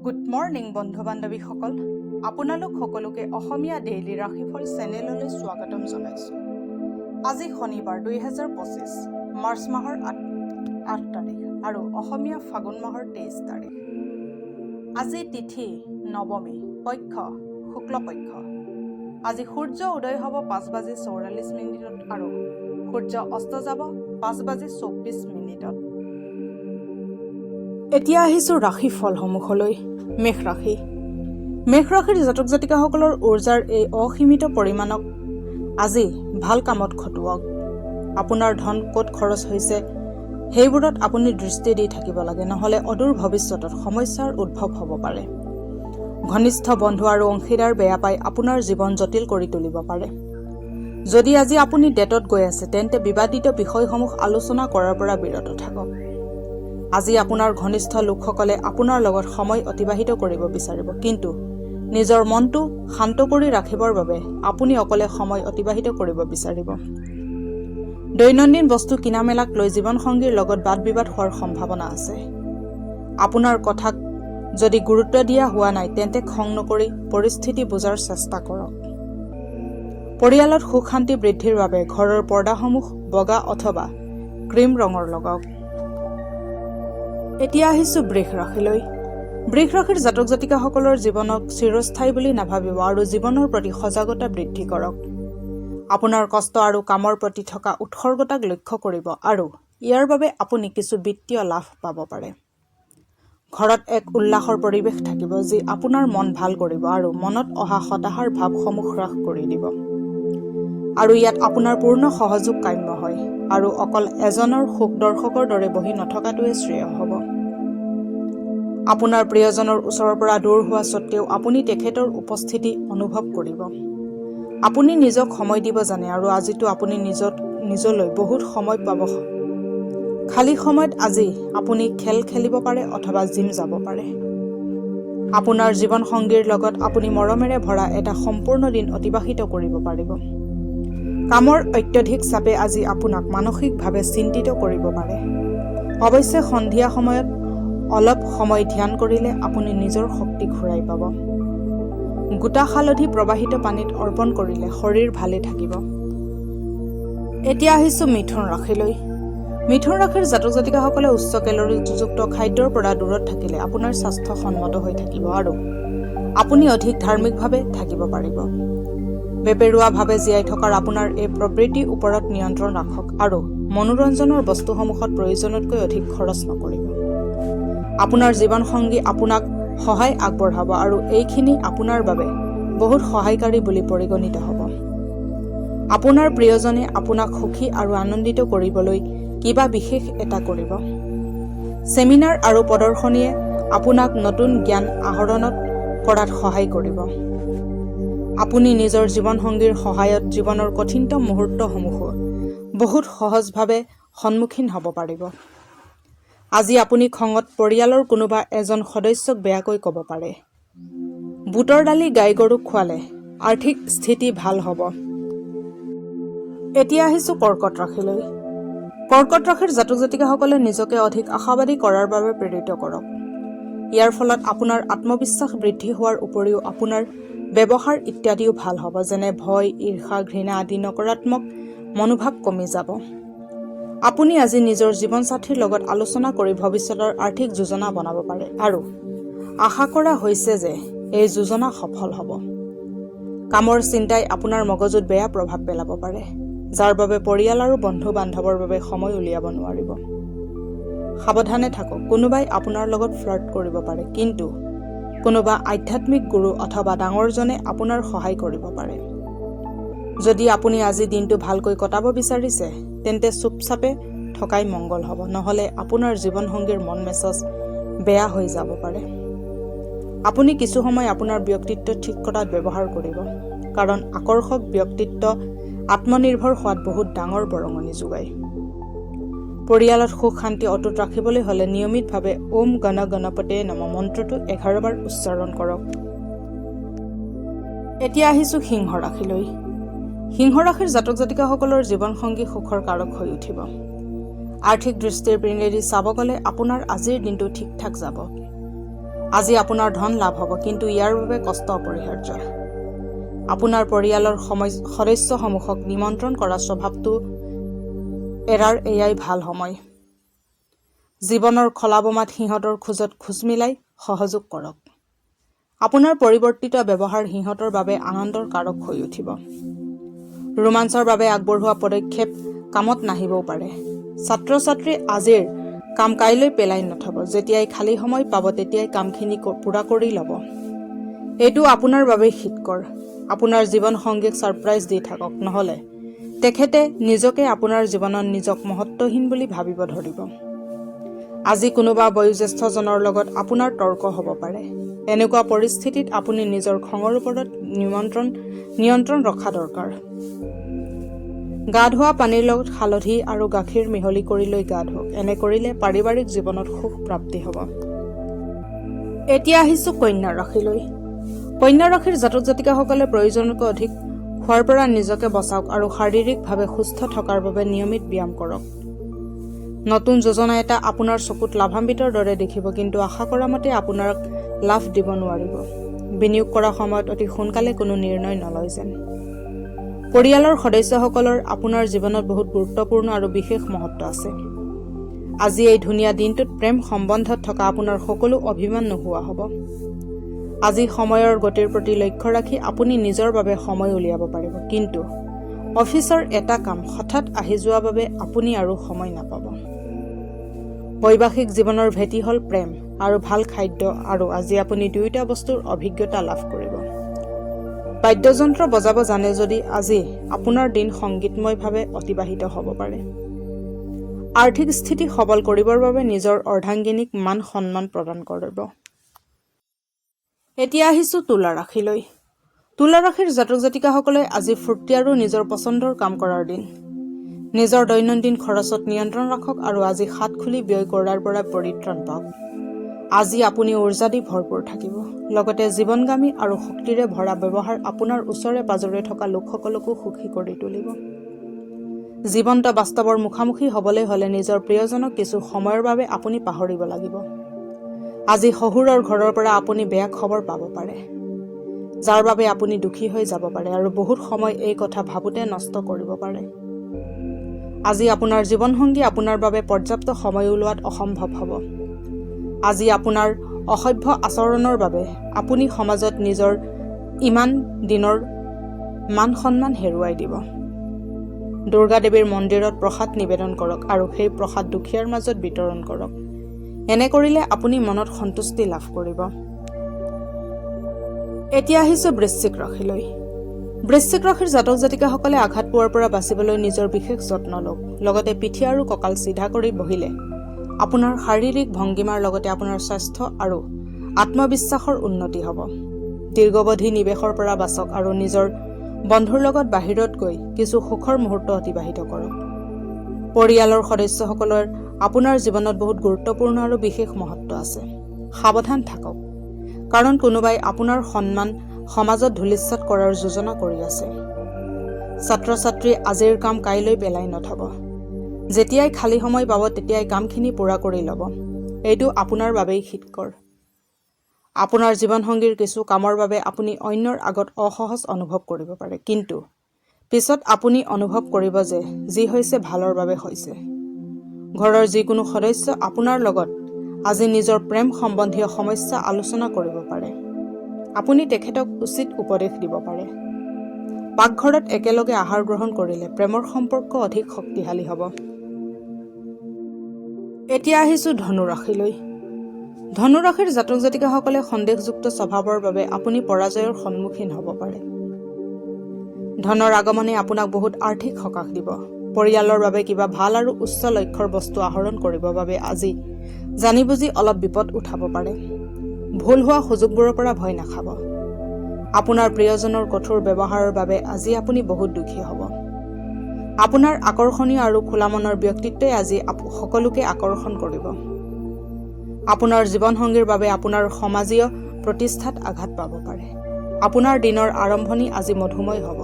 Good morning বন্ধু বান্ধৱীসকল, আপোনালোক সকলোকে অসমীয়া ডেইলি ৰাশিফল চেনেললৈ স্বাগতম জনাইছোঁ। আজি শনিবাৰ 2025 মাৰ্চ মাহৰ 8 তাৰিখ আৰু অসমীয়া ফাগুন মাহৰ 23 তাৰিখ। আজি তিথি নৱমী, পক্ষ শুক্লপক্ষ। আজি সূৰ্য উদয় হ'ব 5:44 আৰু সূৰ্য অস্ত যাব 5:24। এতিয়া আহিছোঁ ৰাশি ফলসমূহলৈ। মেষ ৰাশি। মেষ ৰাশিৰ জাতক জাতিকাসকলৰ উৰ্জাৰ এই অসীমিত পৰিমাণক আজি ভাল কামত খটুৱাওক। আপোনাৰ ধন ক'ত খৰচ হৈছে সেইবোৰত আপুনি দৃষ্টি দি থাকিব লাগে, নহ'লে অদূৰ ভৱিষ্যতত সমস্যাৰ উদ্ভৱ হ'ব পাৰে। ঘনিষ্ঠ বন্ধু আৰু অংশীদাৰ বেয়া পাই আপোনাৰ জীৱন জটিল কৰি তুলিব পাৰে। যদি আজি আপুনি ডেটত গৈ আছে তেন্তে বিবাদিত বিষয়সমূহ আলোচনা কৰাৰ পৰা বিৰত থাকক। আজি আপোনাৰ ঘনিষ্ঠ লোকসকলে আপোনাৰ লগত সময় অতিবাহিত কৰিব বিচাৰিব, কিন্তু নিজৰ মনটো শান্ত কৰি ৰাখিবৰ বাবে আপুনি অকলে সময় অতিবাহিত কৰিব বিচাৰিব। দৈনন্দিন বস্তু কিনা মেলাক লৈ জীৱনসংগীৰ লগত বাদ বিবাদ হোৱাৰ সম্ভাৱনা আছে। আপোনাৰ কথাক যদি গুৰুত্ব দিয়া হোৱা নাই তেন্তে খং নকৰি পৰিস্থিতি বুজাৰ চেষ্টা কৰক। পৰিয়ালত সুখ শান্তি বৃদ্ধিৰ বাবে ঘৰৰ পৰ্দাসমূহ বগা অথবা ক্ৰীম ৰঙৰ লগাওক। এতিয়া আহিছোঁ বৃষ ৰাশিলৈ। বৃষ ৰাশিৰ জাতক জাতিকাসকলৰ জীৱনক চিৰস্থায়ী বুলি নাভাবিব আৰু জীৱনৰ প্ৰতি সজাগতা বৃদ্ধি কৰক। আপোনাৰ কষ্ট আৰু কামৰ প্ৰতি থকা উৎসৰ্গতাক লক্ষ্য কৰিব আৰু ইয়াৰ বাবে আপুনি কিছু বিত্তীয় লাভ পাব পাৰে। ঘৰত এক উল্লাসৰ পৰিৱেশ থাকিব যি আপোনাৰ মন ভাল কৰিব আৰু মনত অহা হতাশাৰ ভাৱসমূহ হ্ৰাস কৰি দিব। আৰু ইয়াত আপোনাৰ পূৰ্ণ সহযোগ কাম্য হয় আৰু অকল এজনৰ সুখ দৰ্শকৰ দৰে বহি নথকাটোৱে শ্ৰেয় হ'ব। আপোনাৰ প্ৰিয়জনৰ ওচৰৰ পৰা দূৰ হোৱা স্বত্বেও আপুনি তেখেতৰ উপস্থিতি অনুভৱ কৰিব। আপুনি নিজক সময় দিব জানে আৰু আজিতো আপুনি নিজলৈ বহুত সময় পাব। খালী সময়ত আজি আপুনি খেল খেলিব পাৰে অথবা জিম যাব পাৰে। আপোনাৰ জীৱনসংগীৰ লগত আপুনি মৰমেৰে ভৰা এটা সম্পূৰ্ণ দিন অতিবাহিত কৰিব পাৰিব। কামৰ অত্যধিক চাপে আজি আপোনাক মানসিকভাৱে চিন্তিত কৰিব পাৰে। অৱশ্যে সন্ধিয়া সময়ত অলপ সময় ধ্যান কৰিলে আপুনি নিজৰ শক্তি ঘূৰাই পাব। গোটা হালধি প্ৰবাহিত পানীত অৰ্পণ কৰিলে শৰীৰ ভালে থাকিব। এতিয়া আহিছোঁ মিথুন ৰাশিলৈ। মিথুন ৰাশিৰ জাতক জাতিকাসকলে উচ্চ কেলৰীযুক্ত খাদ্যৰ পৰা দূৰত থাকিলে আপোনাৰ স্বাস্থ্যসন্মত হৈ থাকিব আৰু আপুনি অধিক ধাৰ্মিকভাৱে থাকিব পাৰিব। বেপেৰুৱাভাৱে জীয়াই থকাৰ আপোনাৰ এই প্ৰবৃত্তিৰ ওপৰত নিয়ন্ত্ৰণ ৰাখক আৰু মনোৰঞ্জনৰ বস্তুসমূহত প্ৰয়োজনতকৈ অধিক খৰচ নকৰিব। আপোনাৰ জীৱনসংগী আপোনাক সহায় আগবঢ়াব আৰু এইখিনি আপোনাৰ বাবে বহুত সহায়কাৰী বুলি পৰিগণিত হ'ব। আপোনাৰ প্ৰিয়জনে আপোনাক সুখী আৰু আনন্দিত কৰিবলৈ কিবা বিশেষ এটা কৰিব। ছেমিনাৰ আৰু প্ৰদৰ্শনীয়ে আপোনাক নতুন জ্ঞান আহৰণত কৰাত সহায় কৰিব। আপুনি নিজৰ জীৱনসংগীৰ সহায়ত জীৱনৰ কঠিনতম মুহূৰ্তসমূহ বহুত সহজভাৱে সন্মুখীন হ'ব পাৰিব। আজি আপুনি খঙত পৰিয়ালৰ কোনোবা এজন সদস্যক বেয়াকৈ ক'ব পাৰে। বুটৰ দালি গাই গৰুক খোৱালে আৰ্থিক স্থিতি ভাল হ'ব। এতিয়া আহিছোঁ কৰ্কট ৰাশিলৈ। কৰ্কট ৰাশিৰ জাতক জাতিকাসকলে নিজকে অধিক আশাবাদী কৰাৰ বাবে প্ৰেৰিত কৰক। ইয়াৰ ফলত আপোনাৰ আত্মবিশ্বাস বৃদ্ধি হোৱাৰ উপৰিও আপোনাৰ ব্যৱহাৰ ইত্যাদিও ভাল হ'ব, যেনে ভয়, ঈৰ্ষা, ঘৃণা আদি নকাৰাত্মক মনোভাৱ কমি যাব। আপুনি আজি নিজৰ জীৱনসাথীৰ লগত আলোচনা কৰি ভৱিষ্যতৰ আৰ্থিক যোজনা বনাব পাৰে আৰু আশা কৰা হৈছে যে এই যোজনা সফল হ'ব। কামৰ চিন্তাই আপোনাৰ মগজুত বেয়া প্ৰভাৱ পেলাব পাৰে, যাৰ বাবে পৰিয়াল আৰু বন্ধু বান্ধৱৰ বাবে সময় উলিয়াব নোৱাৰিব। সাৱধানে থাকক, কোনোবাই আপোনাৰ লগত ফ্লাৰ্ট কৰিব পাৰে, কিন্তু কোনোবা আধ্যাত্মিক গুৰু অথবা ডাঙৰজনে আপোনাৰ সহায় কৰিব পাৰে। যদি আপুনি আজি দিনটো ভালকৈ কটাব বিচাৰিছে তেন্তে চুপচাপে থকাই মংগল হ'ব, নহ'লে আপোনাৰ জীৱনসংগীৰ মন মেজাজ বেয়া হৈ যাব পাৰে। আপুনি কিছু সময় আপোনাৰ ব্যক্তিত্ব ঠিক কৰাত ব্যৱহাৰ কৰিব, কাৰণ আকৰ্ষক ব্যক্তিত্ব আত্মনিৰ্ভৰ হোৱাত বহুত ডাঙৰ বৰঙণি যোগায়। পৰিয়ালত সুখ শান্তি অটুট ৰাখিবলৈ হ'লে নিয়মিতভাৱে ওম গণ গণপতে নম মন্ত্ৰটো 11 বাৰ উচ্চাৰণ কৰক। এতিয়া আহিছোঁ সিংহ ৰাশিলৈ। সিংহ ৰাশিৰ জাতক জাতিকাসকলৰ জীৱনসংগী সুখৰ কাৰক হৈ উঠিব। আৰ্থিক দৃষ্টিৰ পিনেদি চাব গ'লে আপোনাৰ আজিৰ দিনটো ঠিক ঠাক যাব। আজি আপোনাৰ ধন লাভ হ'ব, কিন্তু ইয়াৰ বাবে কষ্ট অপৰিহাৰ্য। আপোনাৰ পৰিয়ালৰ সদস্যসমূহক নিমন্ত্ৰণ কৰা স্বভাৱটো এৰাৰ এয়াই ভাল সময়। জীৱনৰ খলাবমাত সিহঁতৰ খোজত খোজ মিলাই সহযোগ কৰক। আপোনাৰ পৰিৱৰ্তিত ব্যৱহাৰ সিহঁতৰ বাবে আনন্দৰ কাৰক হৈ উঠিব। ৰোমাঞ্চৰ বাবে আগবঢ়োৱা পদক্ষেপ কামত নাহিবও পাৰে। ছাত্ৰ ছাত্ৰী আজিৰ কাম কাইলৈ পেলাই নথব। যেতিয়াই খালী সময় পাব তেতিয়াই কামখিনি পূৰা কৰি ল'ব। এইটো আপোনাৰ বাবেই হিতকৰ। আপোনাৰ জীৱন সংগীক ছাৰপ্ৰাইজ দি থাকক, নহ'লে তেখেতে নিজকে আপোনাৰ জীৱনত নিজক মহত্বহীন বুলি ভাবিব ধৰিব। আজি কোনোবা বয়োজ্যেষ্ঠজনৰ লগত আপোনাৰ তৰ্ক হ'ব পাৰে। এনেকুৱা পৰিস্থিতিত আপুনি নিজৰ খঙৰ ওপৰত নিয়ন্ত্ৰণ ৰখা দৰকাৰ। গা ধোৱা পানীৰ লগত হালধি আৰু গাখীৰ মিহলি কৰি লৈ গা ধুৱক। এনে কৰিলে পাৰিবাৰিক জীৱনত সুখ প্ৰাপ্তি হ'ব। এতিয়া আহিছোঁ কন্যা ৰাশিলৈ। কন্যা ৰাশিৰ জাতক জাতিকাসকলে প্ৰয়োজনতকৈ অধিক খোৱাৰ পৰা নিজকে বচাওক আৰু শাৰীৰিকভাৱে সুস্থ থকাৰ বাবে নিয়মিত ব্যায়াম কৰক। নতুন যোজনা এটা আপোনাৰ চকুত লাভান্বিতৰ দৰে দেখিব, কিন্তু আশা কৰা মতে আপোনাক লাভ দিব নোৱাৰিব। বিনিয়োগ কৰাৰ সময়ত অতি সোনকালে কোনো নিৰ্ণয় নলয় যেন। পৰিয়ালৰ সদস্যসকলৰ আপোনাৰ জীৱনত বহুত গুৰুত্বপূৰ্ণ আৰু বিশেষ মহত্ব আছে। আজি এই ধুনীয়া দিনটোত প্ৰেম সম্বন্ধত থকা আপোনাৰ সকলো অভিমান নোহোৱা হ'ব। আজি সময়ৰ গতিৰ প্ৰতি লক্ষ্য ৰাখি আপুনি নিজৰ বাবে সময় উলিয়াব পাৰিব, কিন্তু অফিচৰ এটা কাম হঠাৎ আহি যোৱাৰ বাবে আপুনি আৰু সময় নাপাব। বৈবাহিক জীৱনৰ ভেটি হ'ল প্ৰেম আৰু ভাল খাদ্য, আৰু আজি আপুনি দুয়োটা বস্তুৰ অভিজ্ঞতা লাভ কৰিব। বাদ্যযন্ত্ৰ বজাব জানে যদি আজি আপোনাৰ দিন সংগীতময়ভাৱে অতিবাহিত হ'ব পাৰে। আৰ্থিক স্থিতি সবল কৰিবৰ বাবে নিজৰ অৰ্ধাংগিনীক মান সন্মান প্ৰদান কৰিব। এতিয়া আহিছোঁ তুলা ৰাশিলৈ। তুলা ৰাশিৰ জাতক জাতিকাসকলে আজি ফূৰ্তি আৰু নিজৰ পচন্দৰ কাম কৰাৰ দিন। নিজৰ দৈনন্দিন খৰচত নিয়ন্ত্ৰণ ৰাখক আৰু আজি হাত খুলি ব্যয় কৰাৰ পৰা পৰিত্ৰাণ পাওক। আজি আপুনি উৰ্জা দি ভৰপূৰ থাকিব। লগতে জীৱনগামী আৰু শক্তিৰে ভৰা ব্যৱহাৰ আপোনাৰ ওচৰে পাজৰে থকা লোকসকলকো সুখী কৰি তুলিব। জীৱন্ত বাস্তৱৰ মুখামুখি হ'বলৈ হ'লে নিজৰ প্ৰিয়জনক কিছু সময়ৰ বাবে আপুনি পাহৰিব লাগিব। আজি শহুৰৰ ঘৰৰ পৰা আপুনি বেয়া খবৰ পাব পাৰে, যাৰ বাবে আপুনি দুখী হৈ যাব পাৰে আৰু বহুত সময় এই কথা ভাবোঁতে নষ্ট কৰিব পাৰে। আজি আপোনাৰ জীৱনসংগী আপোনাৰ বাবে পৰ্যাপ্ত সময় ওলোৱাত অসম্ভৱ হ'ব। আজি আপোনাৰ অসভ্য আচৰণৰ বাবে আপুনি সমাজত নিজৰ ইমান দিনৰ মান সন্মান হেৰুৱাই দিব। দুৰ্গা দেৱীৰ মন্দিৰত প্ৰসাদ নিবেদন কৰক আৰু সেই প্ৰসাদ দুখীয়াৰ মাজত বিতৰণ কৰক। এনে কৰিলে আপুনি মনত সন্তুষ্টি লাভ কৰিব। এতিয়া আহিছোঁ বৃশ্চিক ৰাশিলৈ। বৃশ্চিক ৰাশিৰ জাতক জাতিকাসকলে আঘাত পোৱাৰ পৰা বাচিবলৈ নিজৰ বিশেষ যত্ন লওক। লগতে পিঠি আৰু কঁকাল চিধা কৰি বহিলে আপোনাৰ শাৰীৰিক ভংগীমাৰ লগতে আপোনাৰ স্বাস্থ্য আৰু আত্মবিশ্বাসৰ উন্নতি হ'ব। দীৰ্ঘাৱধি নিৱেশৰ পৰা বাচক আৰু নিজৰ বন্ধুৰ লগত বাহিৰত গৈ কিছু সুখৰ মুহূৰ্ত অতিবাহিত কৰক। পৰিয়ালৰ সদস্যসকলৰ আপোনাৰ জীৱনত বহুত গুৰুত্বপূৰ্ণ আৰু বিশেষ মহত্ব আছে। সাৱধান থাকক, কাৰণ কোনোবাই আপোনাৰ সন্মান সমাজত ধূলিসাৎ কৰাৰ যোজনা কৰি আছে। ছাত্ৰ ছাত্ৰী আজিৰ কাম কাইলৈ পেলাই নথব। যেতিয়াই খালী সময় পাব তেতিয়াই কামখিনি পূৰা কৰি ল'ব। এইটো আপোনাৰ বাবেই হিতকৰ। আপোনাৰ জীৱনসংগীৰ কিছু কামৰ বাবে আপুনি অন্যৰ আগত অসহজ অনুভৱ কৰিব পাৰে, কিন্তু পিছত আপুনি অনুভৱ কৰিব যে যি হৈছে ভালৰ বাবে হৈছে। ঘৰৰ যিকোনো সদস্য আপোনাৰ লগত আজি নিজৰ প্ৰেম সম্বন্ধীয় সমস্যা আলোচনা কৰিব পাৰে। আপুনি তেখেতক উচিত উপদেশ দিব পাৰে। পাকঘৰত একেলগে আহাৰ গ্ৰহণ কৰিলে প্ৰেমৰ সম্পৰ্ক অধিক শক্তিশালী হ'ব। এতিয়া আহিছোঁ ধনু ৰাশিলৈ। ধনু ৰাশিৰ জাতক জাতিকাসকলে সন্দেহযুক্ত স্বভাৱৰ বাবে আপুনি পৰাজয়ৰ সন্মুখীন হ'ব পাৰে। ধনৰ আগমনে আপোনাক বহুত আৰ্থিক সকাহ দিব। পৰিয়ালৰ বাবে কিবা ভাল আৰু উচ্চ লক্ষ্যৰ বস্তু আহৰণ কৰিবৰ বাবে আজি জানি বুজি অলপ বিপদ উঠাব পাৰে। ভুল হোৱা সুযোগবোৰৰ পৰা ভয় নাখাব। আপোনাৰ প্ৰিয়জনৰ কঠোৰ ব্যৱহাৰৰ বাবে আজি আপুনি বহুত দুখী হ'ব। আপোনাৰ আকৰ্ষণীয় আৰু খোলা মনৰ ব্যক্তিত্বই আজি সকলোকে আকৰ্ষণ কৰিব। আপোনাৰ জীৱনসংগীৰ বাবে আপোনাৰ সমাজীয় প্ৰতিষ্ঠাত আঘাত পাব পাৰে। আপোনাৰ দিনৰ আৰম্ভণি আজি মধুময় হ'ব।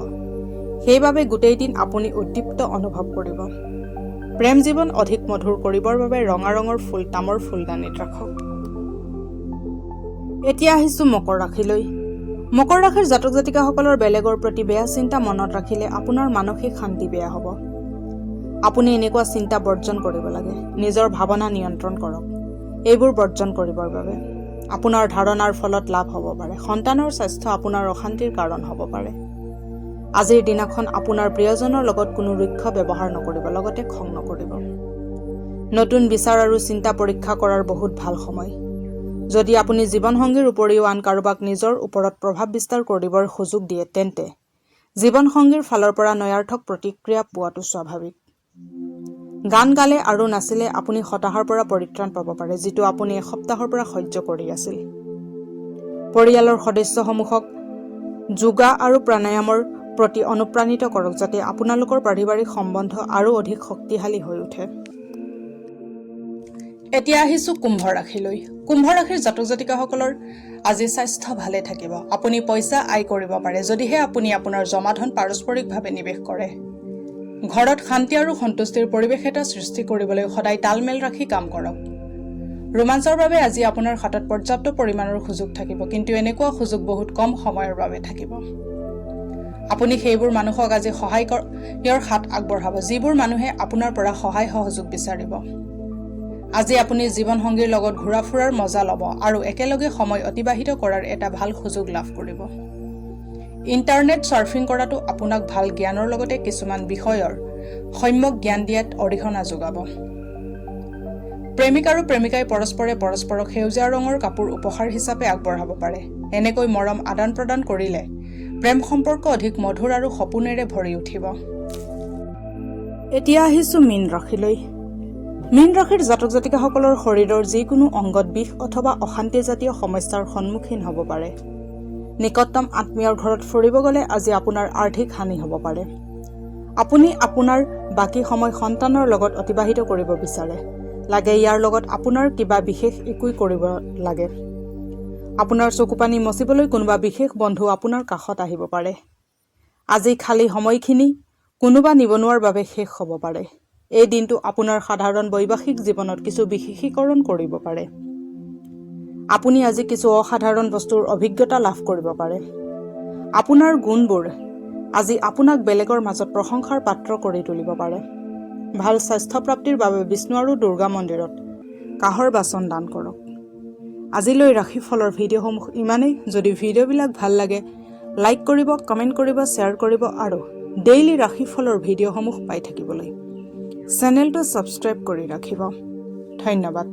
সেইবাবে গোটেই দিন আপুনি উদ্দীপ্ত অনুভৱ কৰিব। প্ৰেম জীৱন অধিক মধুৰ কৰিবৰ বাবে ৰঙা ৰঙৰ ফুল তামৰ ফুলদানিত ৰাখক। এতিয়া আহিছোঁ মকৰ ৰাশিলৈ। মকৰ ৰাশিৰ জাতক জাতিকাসকলৰ বেলেগৰ প্ৰতি বেয়া চিন্তা মনত ৰাখিলে আপোনাৰ মানসিক শান্তি বেয়া হ'ব। আপুনি এনেকুৱা চিন্তা বৰ্জন কৰিব লাগে। নিজৰ ভাৱনা নিয়ন্ত্ৰণ কৰক। এইবোৰ বৰ্জন কৰিবৰ বাবে আপোনাৰ ধাৰণাৰ ফলত লাভ হ'ব পাৰে। সন্তানৰ স্বাস্থ্য আপোনাৰ অশান্তিৰ কাৰণ হ'ব পাৰে। আজিৰ দিনাখন আপোনাৰ প্ৰিয়জনৰ লগত কোনো ৰুক্ষ ব্যৱহাৰ নকৰিব, লগতে খং নকৰিব। নতুন বিচাৰ আৰু চিন্তা পৰীক্ষা কৰাৰ বহুত ভাল সময়। যদি আপুনি জীৱনসংগীৰ উপৰিও আন কাৰোবাক নিজৰ ওপৰত প্ৰভাৱ বিস্তাৰ কৰিবৰ সুযোগ দিয়ে, তেন্তে জীৱনসংগীৰ ফালৰ পৰা নয়াৰ্থক প্ৰতিক্ৰিয়া পোৱাটো স্বাভাৱিক। গান গালে আৰু নাচিলে আপুনি হতাশাৰ পৰা পৰিত্ৰাণ পাব পাৰে, যিটো আপুনি এসপ্তাহৰ পৰা সহ্য কৰি আছিল। পৰিয়ালৰ সদস্যসমূহক যোগা আৰু প্ৰাণায়ামৰ প্ৰতি অনুপ্ৰাণিত কৰক, যাতে আপোনালোকৰ পাৰিবাৰিক সম্বন্ধ আৰু অধিক শক্তিশালী হৈ উঠে। এতিয়া আহিছোঁ কুম্ভ ৰাশিলৈ। কুম্ভ ৰাশিৰ জাতক জাতিকাসকলৰ আজি স্বাস্থ্য ভালে থাকিব। আপুনি পইচা আয় কৰিব পাৰে, যদিহে আপুনি আপোনাৰ জমা ধন পাৰস্পৰিকভাৱে নিৱেশ কৰে। ঘৰত শান্তি আৰু সন্তুষ্টিৰ পৰিৱেশ এটা সৃষ্টি কৰিবলৈ সদায় তালমেল ৰাখি কাম কৰক। ৰোমাঞ্চৰ বাবে আজি আপোনাৰ হাতত পৰ্যাপ্ত পৰিমাণৰ সুযোগ থাকিব, কিন্তু এনেকুৱা সুযোগ বহুত কম সময়ৰ বাবে থাকিব। আপুনি সেইবোৰ মানুহক আজি সহায়ৰ হাত আগবঢ়াব, যিবোৰ মানুহে আপোনাৰ পৰা সহায় সহযোগ বিচাৰিব। আজি আপুনি জীৱনসংগীৰ লগত ঘূৰা ফুৰাৰ মজা ল'ব আৰু একেলগে সময় অতিবাহিত কৰাৰ এটা ভাল সুযোগ লাভ কৰিব। ইণ্টাৰনেট ছাৰ্ফিং কৰাটো আপোনাক ভাল জ্ঞানৰ লগতে কিছুমান বিষয়ৰ সম্যক জ্ঞান দিয়াত অৰিহণা যোগাব। প্ৰেমিক আৰু প্ৰেমিকাই পৰস্পৰক সেউজীয়া ৰঙৰ কাপোৰ উপহাৰ হিচাপে আগবঢ়াব পাৰে। এনেকৈ মৰম আদান প্ৰদান কৰিলে প্ৰেম সম্পৰ্ক অধিক মধুৰ আৰু সপোনেৰে ভৰি উঠিব। এতিয়া আহিছোঁ মীন ৰাশিলৈ। মীন ৰাশিৰ জাতক জাতিকাসকলৰ শৰীৰৰ যিকোনো অংগত বিষ অথবা অশান্তিজাতীয় সমস্যাৰ সন্মুখীন হ'ব পাৰে। নিকটতম আত্মীয়ৰ ঘৰত ফুৰিব গ'লে আজি আপোনাৰ আৰ্থিক হানি হ'ব পাৰে। আপুনি আপোনাৰ বাকী সময় সন্তানৰ লগত অতিবাহিত কৰিব বিচাৰে। লাগে ইয়াৰ লগত আপোনাৰ কিবা বিশেষ একোই কৰিব লাগে। আপোনাৰ চকুপানী মচিবলৈ কোনোবা বিশেষ বন্ধু আপোনাৰ কাষত আহিব পাৰে। আজি খালী সময়খিনি কোনোবা নিবনুৱাৰ বাবে শেষ হ'ব পাৰে। এই দিনটো আপোনাৰ সাধাৰণ বৈবাহিক জীৱনত কিছু বিশেষীকৰণ কৰিব পাৰে। আপুনি আজি কিছু অসাধাৰণ বস্তুৰ অভিজ্ঞতা লাভ কৰিব পাৰে। আপোনাৰ গুণবোৰ আজি আপোনাক বেলেগৰ মাজত প্ৰশংসাৰ পাত্ৰ কৰি তুলিব পাৰে। ভাল স্বাস্থ্য প্ৰাপ্তিৰ বাবে বিষ্ণু আৰু দুৰ্গা মন্দিৰত কাঁহৰ বাচন দান কৰক। আজিলৈ ৰাশিফলৰ ভিডিঅ'সমূহ ইমানেই। যদি ভিডিঅ'বিলাক ভাল লাগে, লাইক কৰিব, কমেণ্ট কৰিব, শ্বেয়াৰ কৰিব আৰু ডেইলি ৰাশিফলৰ ভিডিঅ'সমূহ পাই থাকিবলৈ চেনেলটো ছাবস্ক্ৰাইব কৰি ৰাখিব। ধন্যবাদ।